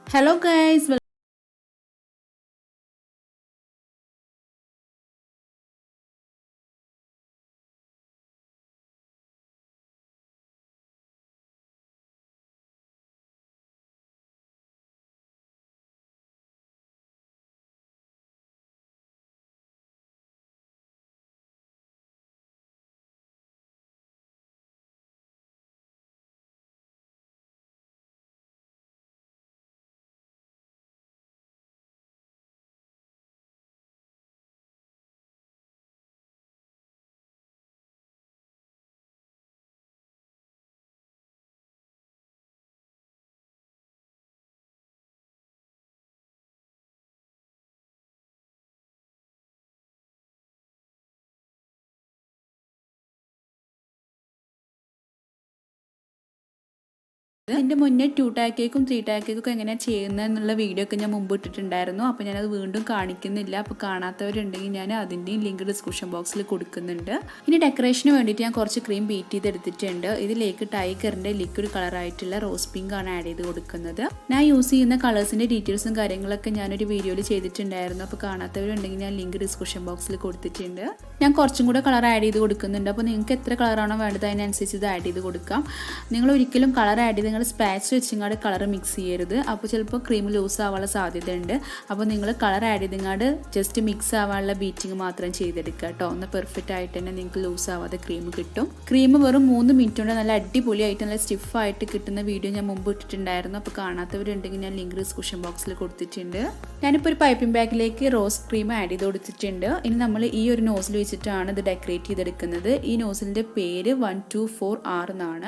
Hello guys, ഇതിൻ്റെ മുന്നേ 2 talk കേക്കും 3 ടാക്ക് കേക്കും എങ്ങനെയാണ് ചെയ്യുന്നത് എന്നുള്ള വീഡിയോ ഒക്കെ ഞാൻ മുമ്പ് ഇട്ടിട്ടുണ്ടായിരുന്നു. അപ്പോൾ ഞാനത് വീണ്ടും കാണിക്കുന്നില്ല. അപ്പോൾ കാണാത്തവരുണ്ടെങ്കിൽ ഞാൻ അതിൻ്റെയും ലിങ്ക് ഡിസ്ക്രിപ്ഷൻ ബോക്സിൽ കൊടുക്കുന്നുണ്ട്. ഇനി ഡെക്കറേഷന് വേണ്ടിയിട്ട് ഞാൻ കുറച്ച് ക്രീം ബീറ്റ് ചെയ്തെടുത്തിട്ടുണ്ട്. ഇതിലേക്ക് ടൈഗറിൻ്റെ ലിക്വിഡ് കളറായിട്ടുള്ള റോസ് പിങ്ക് ആണ് ആഡ് ചെയ്ത് കൊടുക്കുന്നത്. ഞാൻ യൂസ് ചെയ്യുന്ന കളേഴ്സിൻ്റെ ഡീറ്റെയിൽസും കാര്യങ്ങളൊക്കെ ഞാനൊരു വീഡിയോയിൽ ചെയ്തിട്ടുണ്ടായിരുന്നു. അപ്പോൾ കാണാത്തവരുണ്ടെങ്കിൽ ഞാൻ ലിങ്ക് ഡിസ്ക്രിപ്ഷൻ ബോക്സിൽ കൊടുത്തിട്ടുണ്ട്. ഞാൻ കുറച്ചും കൂടെ കളർ ആഡ് ചെയ്ത് കൊടുക്കുന്നുണ്ട്. അപ്പോൾ നിങ്ങൾക്ക് എത്ര കളറാണോ വേണ്ടത് അതിനനുസരിച്ച് ഇത് ആഡ് ചെയ്ത് കൊടുക്കാം. നിങ്ങൾ ഒരിക്കലും കളർ ആഡ് ചെയ്ത് സ്പാച്ച് വെച്ചിങ്ങാട് കളർ മിക്സ് ചെയ്യരുത്. അപ്പോൾ ചിലപ്പോൾ ക്രീം ലൂസ് ആവാനുള്ള സാധ്യതയുണ്ട്. അപ്പോൾ നിങ്ങൾ കളർ ആഡ് ചെയ്തിങ്ങാട് ജസ്റ്റ് മിക്സ് ആവാനുള്ള ബീറ്റിംഗ് മാത്രം ചെയ്തെടുക്കുക കേട്ടോ. ഒന്ന് പെർഫെക്റ്റ് ആയിട്ട് തന്നെ നിങ്ങൾക്ക് ലൂസ് ആവാതെ ക്രീം കിട്ടും. ക്രീം വെറും 3 മിനിറ്റ് കൊണ്ട് നല്ല അടിപൊളിയായിട്ട് നല്ല സ്റ്റിഫായിട്ട് കിട്ടുന്ന വീഡിയോ ഞാൻ മുമ്പ് ഇട്ടിട്ടുണ്ടായിരുന്നു. അപ്പോൾ കാണാത്തവരുണ്ടെങ്കിൽ ഞാൻ ലിങ്ക് ഡിസ്ക്രിപ്ഷൻ ബോക്സിൽ കൊടുത്തിട്ടുണ്ട്. ഞാനിപ്പോൾ ഒരു പൈപ്പിംഗ് ബാഗിലേക്ക് റോസ് ക്രീം ആഡ് ചെയ്ത് കൊടുത്തിട്ടുണ്ട്. ഇനി നമ്മൾ ഈ ഒരു നോസിൽ വെച്ചിട്ടാണ് ഇത് ഡെക്കറേറ്റ് ചെയ്തെടുക്കുന്നത്. ഈ നോസിലിൻ്റെ പേര് 124R എന്നാണ്.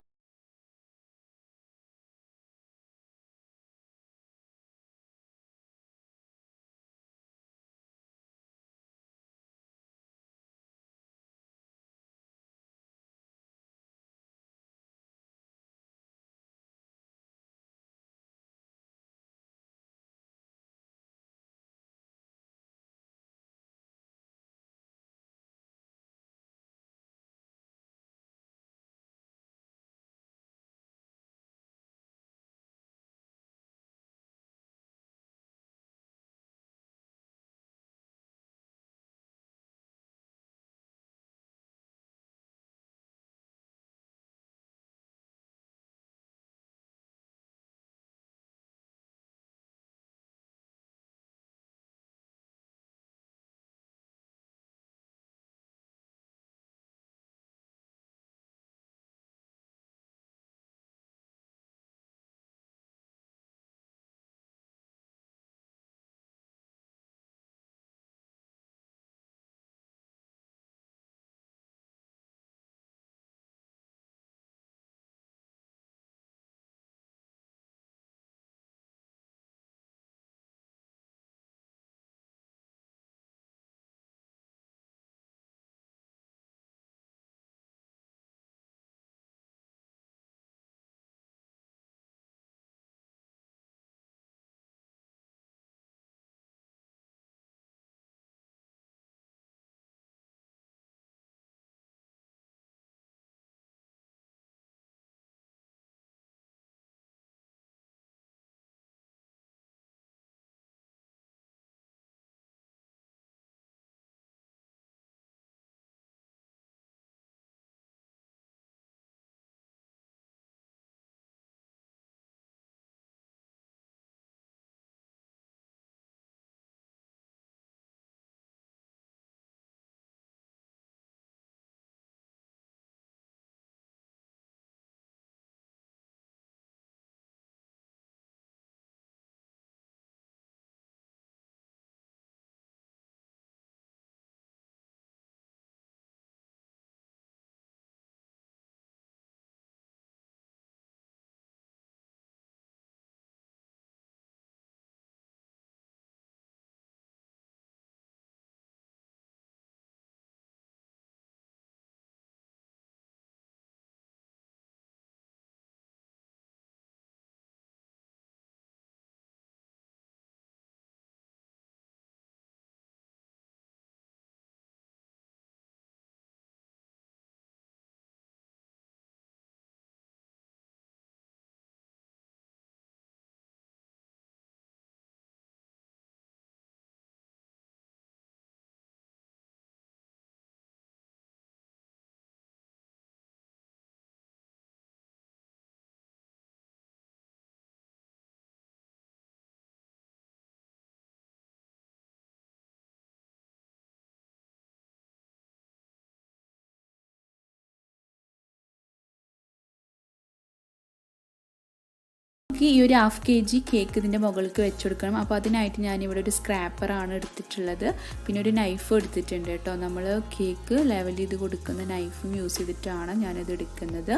നമുക്ക് ഈ ഒരു 1/2 kg കേക്ക് ഇതിൻ്റെ മുകളിലേക്ക് വെച്ച് കൊടുക്കണം. അപ്പോൾ അതിനായിട്ട് ഞാനിവിടെ ഒരു സ്ക്രാപ്പറാണ് എടുത്തിട്ടുള്ളത്. പിന്നെ ഒരു നൈഫ് എടുത്തിട്ടുണ്ട് കേട്ടോ. നമ്മൾ കേക്ക് ലെവൽ ചെയ്ത് കൊടുക്കുന്ന നൈഫും യൂസ് ചെയ്തിട്ടാണ് ഞാനിത് എടുക്കുന്നത്.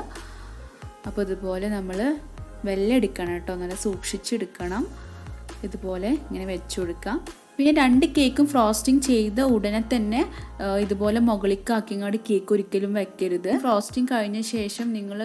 അപ്പോൾ ഇതുപോലെ നമ്മൾ വെള്ളം എടുക്കണം കേട്ടോ, നല്ല സൂക്ഷിച്ചെടുക്കണം. ഇതുപോലെ ഇങ്ങനെ വെച്ച് കൊടുക്കാം. പിന്നെ 2 കേക്കും ഫ്രോസ്റ്റിംഗ് ചെയ്ത ഉടനെ തന്നെ ഇതുപോലെ മുകളിലേക്ക് ആക്കിങ്ങാണ്ട് കേക്ക് ഒരിക്കലും വെക്കരുത്. ഫ്രോസ്റ്റിംഗ് കഴിഞ്ഞ ശേഷം നിങ്ങൾ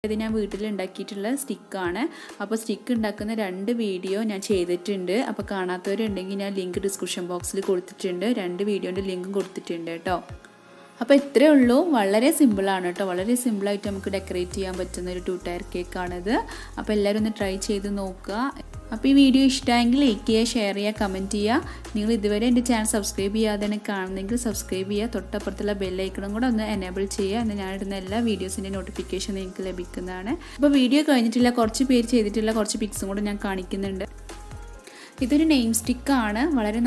ഇത് ഞാൻ വീട്ടിൽ ഉണ്ടാക്കിയിട്ടുള്ള സ്റ്റിക്കാണ്. അപ്പോൾ സ്റ്റിക്ക് ഉണ്ടാക്കുന്ന 2 വീഡിയോ ഞാൻ ചെയ്തിട്ടുണ്ട്. അപ്പോൾ കാണാത്തവരുണ്ടെങ്കിൽ ഞാൻ ലിങ്ക് ഡിസ്ക്രിപ്ഷൻ ബോക്സിൽ കൊടുത്തിട്ടുണ്ട്. 2 വീഡിയോൻ്റെ ലിങ്കും കൊടുത്തിട്ടുണ്ട് കേട്ടോ. അപ്പോൾ ഇത്രയേ ഉള്ളൂ. വളരെ സിമ്പിളാണ് കേട്ടോ. വളരെ സിമ്പിളായിട്ട് നമുക്ക് ഡെക്കറേറ്റ് ചെയ്യാൻ പറ്റുന്ന ഒരു 2 ടയർ കേക്കാണിത്. അപ്പോൾ എല്ലാവരും ഒന്ന് ട്രൈ ചെയ്ത് നോക്കുക. അപ്പോൾ ഈ വീഡിയോ ഇഷ്ടമായെങ്കിൽ ലൈക്ക് ചെയ്യുക, ഷെയർ ചെയ്യുക, കമൻറ്റ് ചെയ്യുക. നിങ്ങൾ ഇതുവരെ എൻ്റെ ചാനൽ സബ്സ്ക്രൈബ് ചെയ്യാതെ കാണുന്നെങ്കിൽ സബ്സ്ക്രൈബ് ചെയ്യുക. തൊട്ടപ്പുറത്തുള്ള ബെല്ലൈക്കണും കൂടെ ഒന്ന് എനേബിൾ ചെയ്യുക. എന്നാൽ ഞാനിടുന്ന എല്ലാ വീഡിയോസിൻ്റെ നോട്ടിഫിക്കേഷൻ നിങ്ങൾക്ക് ലഭിക്കുന്നതാണ്. അപ്പോൾ വീഡിയോ കഴിഞ്ഞിട്ടില്ല, കുറച്ച് പേര് ചെയ്തിട്ടുള്ള കുറച്ച് പിക്സും കൂടെ ഞാൻ കാണിക്കുന്നുണ്ട്. ഇതൊരു നെയിം സ്റ്റിക്കാണ്. വളരെ